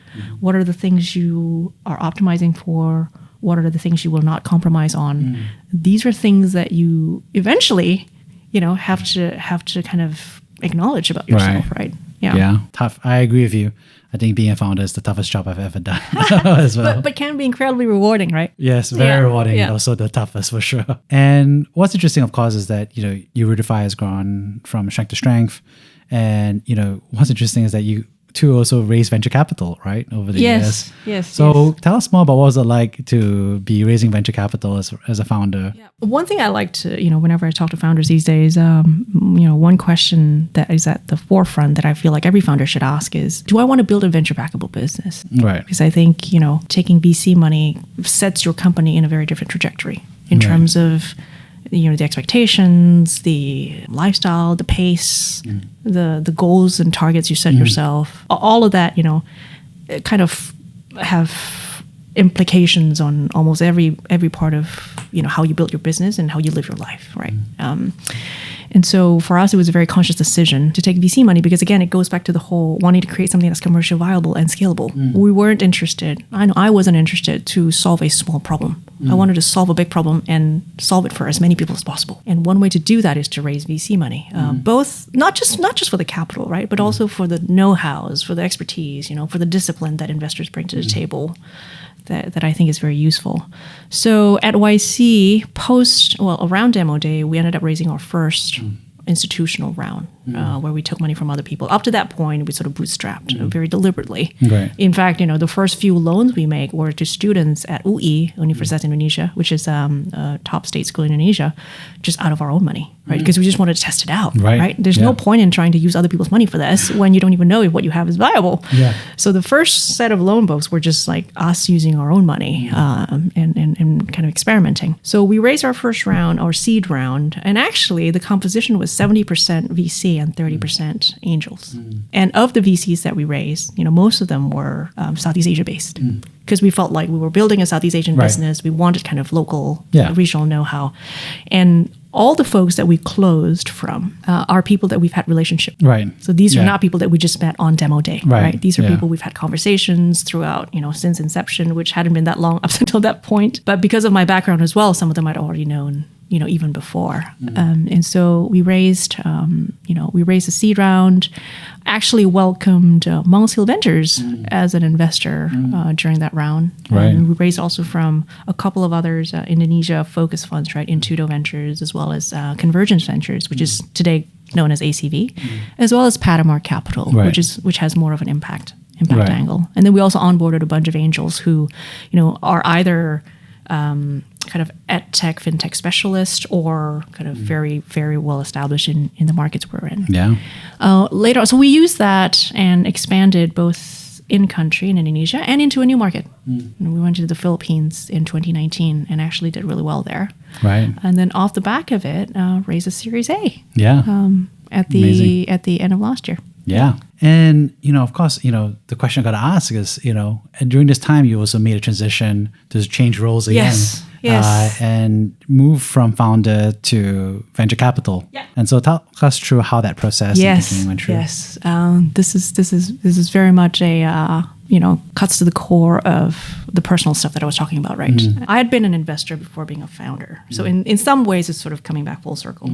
what are the things you are optimizing for, what are the things you will not compromise on. These are things that you eventually, have to kind of acknowledge about yourself, right? Yeah. Tough. I agree with you. I think being a founder is the toughest job I've ever done as well. But can be incredibly rewarding, right? Yes, very rewarding. And also the toughest for sure. And what's interesting, of course, is that, ErudiFi has gone from strength to strength. And, what's interesting is that you two also raised venture capital, right, over the years. Yes. So tell us more about what was it like to be raising venture capital as a founder. Yeah. One thing I like to, whenever I talk to founders these days, one question that is at the forefront that I feel like every founder should ask is, do I want to build a venture backable business? Right. Because I think, taking VC money sets your company in a very different trajectory in terms of the expectations, the lifestyle, the pace, the goals and targets you set yourself. All of that, kind of have implications on almost every part of how you build your business and how you live your life, right? And so for us, it was a very conscious decision to take VC money because, again, it goes back to the whole wanting to create something that's commercially viable and scalable. We weren't interested. I know I wasn't interested to solve a small problem. I wanted to solve a big problem and solve it for as many people as possible. And one way to do that is to raise VC money, both not just for the capital, right, but also for the know-hows, for the expertise, for the discipline that investors bring to the table. That I think is very useful. So at YC, around demo day, we ended up raising our first institutional round. where we took money from other people. Up to that point, we sort of bootstrapped very deliberately. Right. In fact, the first few loans we make were to students at UI, Universitas Indonesia, which is a top state school in Indonesia, just out of our own money, right? Because we just wanted to test it out, right? There's no point in trying to use other people's money for this when you don't even know if what you have is viable. Yeah. So the first set of loan books were just like us using our own money and kind of experimenting. So we raised our first round, our seed round, and actually the composition was 70% VC and 30% angels. And of the VCs that we raised, most of them were Southeast Asia based. Because we felt like we were building a Southeast Asian business. We wanted kind of local, regional know-how. And all the folks that we closed from are people that we've had relationship with. Right. So these are not people that we just met on demo day, right? These are Yeah. people we've had conversations throughout, since inception, which hadn't been that long up until that point. But because of my background as well, some of them I'd already known, even before. And so we raised, a seed round, actually welcomed Monks Hill Ventures as an investor during that round. Right. And we raised also from a couple of others, Indonesia focus funds, right? Intudo Ventures, as well as Convergence Ventures, which is today known as ACV, as well as Quvat Capital, which has more of an impact angle. And then we also onboarded a bunch of angels who, are either kind of ed tech, fintech specialist, or kind of very, very well established in the markets we're in. Yeah. Later on, so we used that and expanded both in country in Indonesia and into a new market. And we went to the Philippines in 2019 and actually did really well there. Right. And then off the back of it, raised a Series A. Yeah. At the end of last year. Yeah. And, of course, the question I got to ask is, during this time, you also made a transition to change roles again. Yes. And move from founder to venture capital. Yeah. And so talk us through how that process went through. Yes. This is very much a, cuts to the core of the personal stuff that I was talking about, right? I had been an investor before being a founder. So in some ways, it's sort of coming back full circle.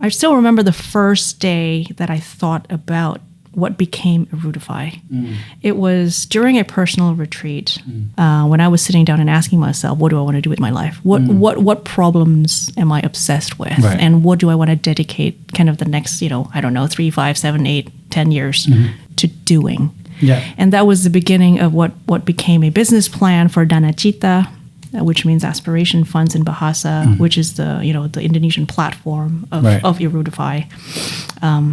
I still remember the first day that I thought about what became ErudiFi. It was during a personal retreat when I was sitting down and asking myself, what do I want to do with my life? What problems am I obsessed with? Right. And what do I want to dedicate kind of the next, 3, 5, 7, 8, 10 years to doing? Yeah. And that was the beginning of what became a business plan for Dana Cita, which means aspiration funds in Bahasa, which is the Indonesian platform of ErudiFi,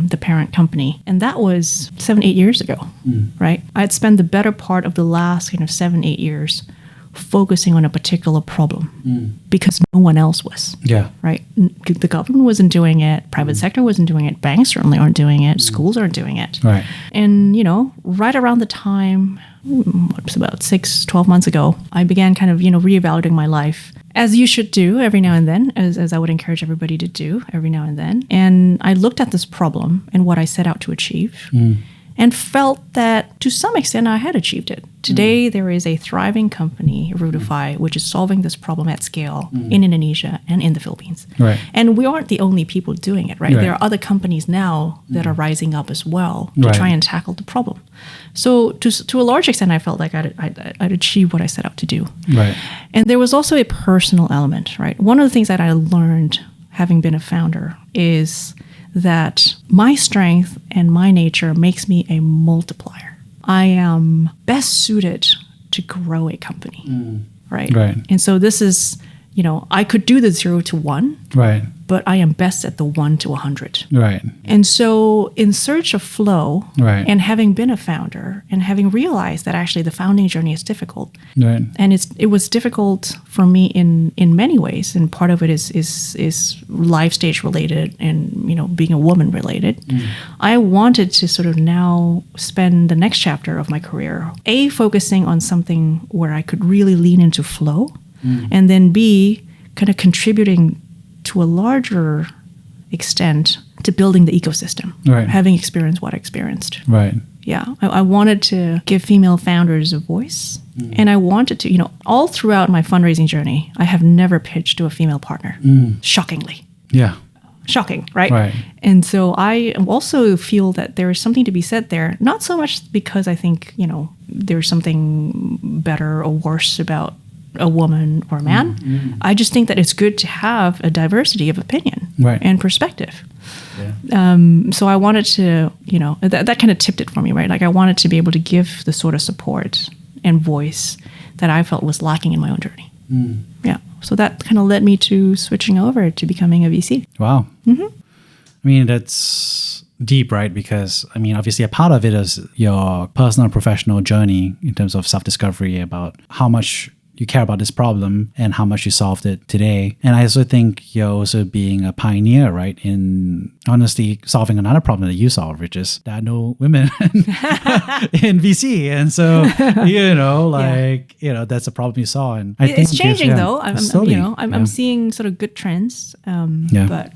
the parent company. And that was 7-8 years ago, right? I had spent the better part of the last 7-8 years focusing on a particular problem because no one else was. Yeah. Right? The government wasn't doing it. Private sector wasn't doing it. Banks certainly aren't doing it. Schools aren't doing it. Right. And, right around the time, it was about 6-12 months ago, I began kind of, reevaluating my life, as you should do every now and then, as I would encourage everybody to do every now and then. And I looked at this problem and what I set out to achieve and felt that to some extent I had achieved it. Today, there is a thriving company, ErudiFi, which is solving this problem at scale in Indonesia and in the Philippines. Right. And we aren't the only people doing it, right? Right. There are other companies now that are rising up as well to try and tackle the problem. So to a large extent, I felt like I'd achieved what I set out to do. Right. And there was also a personal element, right? One of the things that I learned having been a founder is that my strength and my nature makes me a multiplier. I am best suited to grow a company, right? Right. And so this is, I could do the 0 to 1, Right. but I am best at the 1 to 100. Right. And so in search of flow, Right. and having been a founder and having realized that actually the founding journey is difficult, Right. and it was difficult for me in many ways, and part of it is life stage related and being a woman related. I wanted to sort of now spend the next chapter of my career focusing on something where I could really lean into flow, and then B, kind of contributing to a larger extent to building the ecosystem, Right. having experienced what I experienced. Right. Yeah, I wanted to give female founders a voice. And I wanted to, all throughout my fundraising journey, I have never pitched to a female partner, shockingly. Yeah. Shocking, right? Right. And so I also feel that there is something to be said there, not so much because I think, there's something better or worse about a woman or a man. I just think that it's good to have a diversity of opinion Right. and perspective. So I wanted to, that kind of tipped it for me, right? Like I wanted to be able to give the sort of support and voice that I felt was lacking in my own journey. Yeah. So that kind of led me to switching over to becoming a VC. Wow. I mean, that's deep, right? Because, I mean, obviously a part of it is your personal and professional journey in terms of self-discovery about how much you care about this problem and how much you solved it today. And I also think you're also being a pioneer, right, in honestly solving another problem that you solve, which is there are no women in VC. And so, that's a problem you saw. And I think it's changing though. I'm seeing sort of good trends. But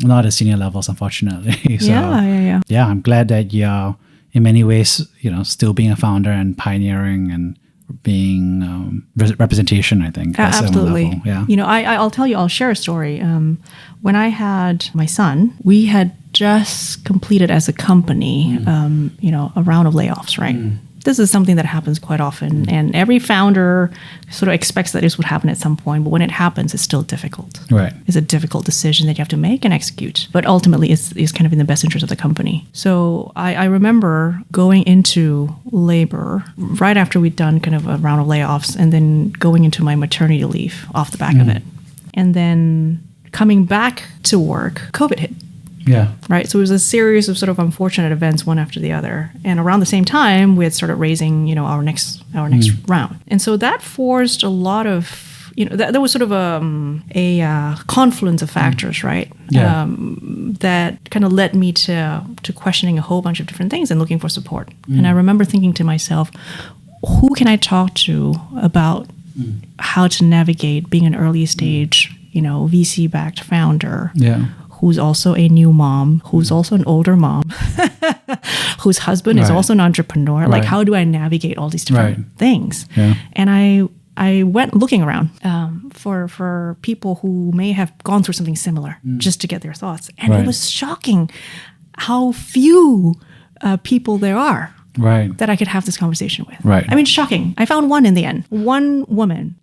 not at senior levels, unfortunately. So, yeah. I'm glad that you're in many ways, still being a founder and pioneering and being representation, I think. Absolutely. Yeah. I'll share a story. When I had my son, we had just completed as a company, a round of layoffs, right? This is something that happens quite often, and every founder sort of expects that this would happen at some point, but when it happens, it's still difficult. Right. It's a difficult decision that you have to make and execute, but ultimately it's kind of in the best interest of the company. So I remember going into labor right after we'd done kind of a round of layoffs and then going into my maternity leave off the back of it. And then coming back to work, COVID hit. Yeah. Right. So it was a series of sort of unfortunate events, one after the other. And around the same time, we had started raising, our next round. And so that forced a lot of, there was sort of a confluence of factors, right? Yeah. That kind of led me to questioning a whole bunch of different things and looking for support. And I remember thinking to myself, who can I talk to about how to navigate being an early stage, VC-backed founder? Yeah. Who's also a new mom, who's also an older mom, whose husband is also an entrepreneur. Right. Like, how do I navigate all these different things? Yeah. And I went looking around for people who may have gone through something similar just to get their thoughts. And it was shocking how few people there are. Right. That I could have this conversation with. Right. I mean, shocking. I found one in the end. One woman.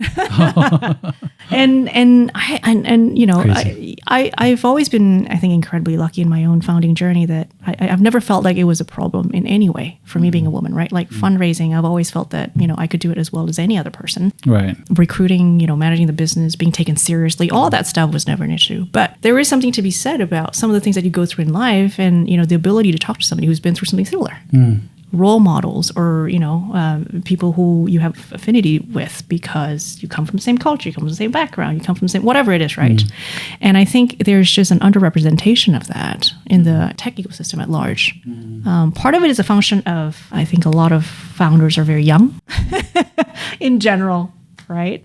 and I've always been, I think, incredibly lucky in my own founding journey that I've never felt like it was a problem in any way for me being a woman, right? Like fundraising, I've always felt that, I could do it as well as any other person. Right. Recruiting, managing the business, being taken seriously, all that stuff was never an issue. But there is something to be said about some of the things that you go through in life and, the ability to talk to somebody who's been through something similar. Role models or, people who you have affinity with because you come from the same culture, you come from the same background, you come from the same, whatever it is, right? And I think there's just an underrepresentation of that in the tech ecosystem at large. Part of it is a function of, I think a lot of founders are very young in general. Right?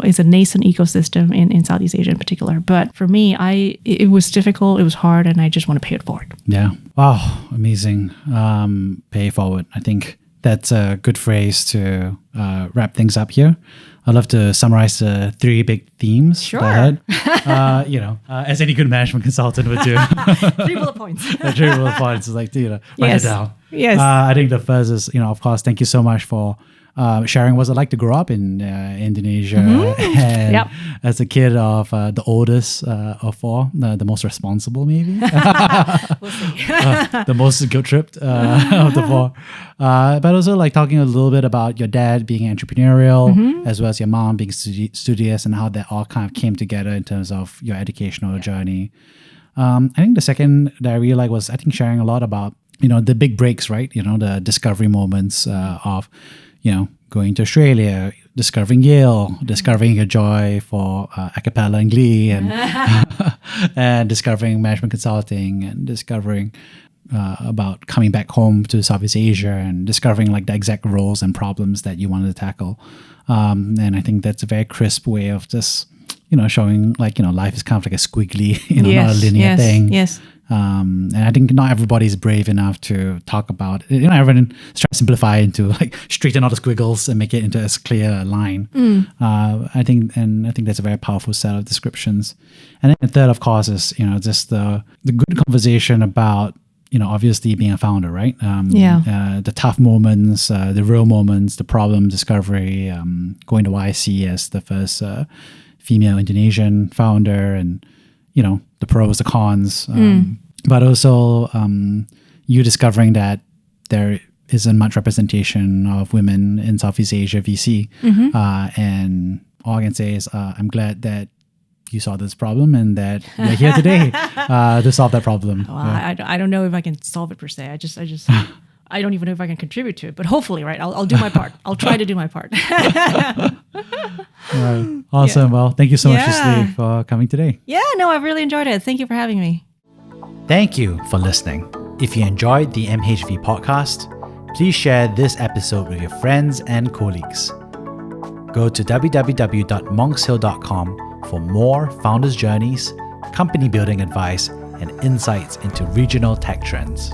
It's a nascent ecosystem in Southeast Asia in particular. But for me, it was difficult, it was hard, and I just want to pay it forward. Yeah. Wow. Amazing. Pay forward. I think that's a good phrase to wrap things up here. I'd love to summarize the three big themes. Sure. That I had. As any good management consultant would do. 3 bullet points. 3 bullet points is like, write it down. Yes. I think the first is, of course, thank you so much for sharing what it's like to grow up in Indonesia. And as a kid of the oldest of 4, the most responsible maybe. We'll see. The most guilt-tripped of the 4. But also like talking a little bit about your dad being entrepreneurial as well as your mom being studious and how that all kind of came together in terms of your educational journey. I think the second that I really like was sharing a lot about, the big breaks, right? The discovery moments of, going to Australia, discovering Yale, discovering your joy for a cappella and glee, and and discovering management consulting, and discovering about coming back home to Southeast Asia, and discovering like the exact roles and problems that you wanted to tackle. And I think that's a very crisp way of just, showing like, life is kind of like a squiggly, not a linear thing. Yes. And I think not everybody's brave enough to talk about it. Everyone is trying to simplify into like straighten all the squiggles and make it into a clear line. I think that's a very powerful set of descriptions. And then the third, of course, is just the good conversation about obviously being a founder, right? The tough moments, the real moments, the problem discovery, going to YC as the first female Indonesian founder, and the the pros, the cons, but also you discovering that there isn't much representation of women in Southeast Asia VC. And all I can say is I'm glad that you saw this problem and that you're here today to solve that problem. Well, I don't know if I can solve it per se. I don't even know if I can contribute to it, but hopefully, right? I'll do my part. I'll try to do my part. Right. Awesome. Well, thank you so much, Susli, for coming today. Yeah, no, I've really enjoyed it. Thank you for having me. Thank you for listening. If you enjoyed the MHV podcast, please share this episode with your friends and colleagues. Go to www.monkshill.com for more founders' journeys, company building advice, and insights into regional tech trends.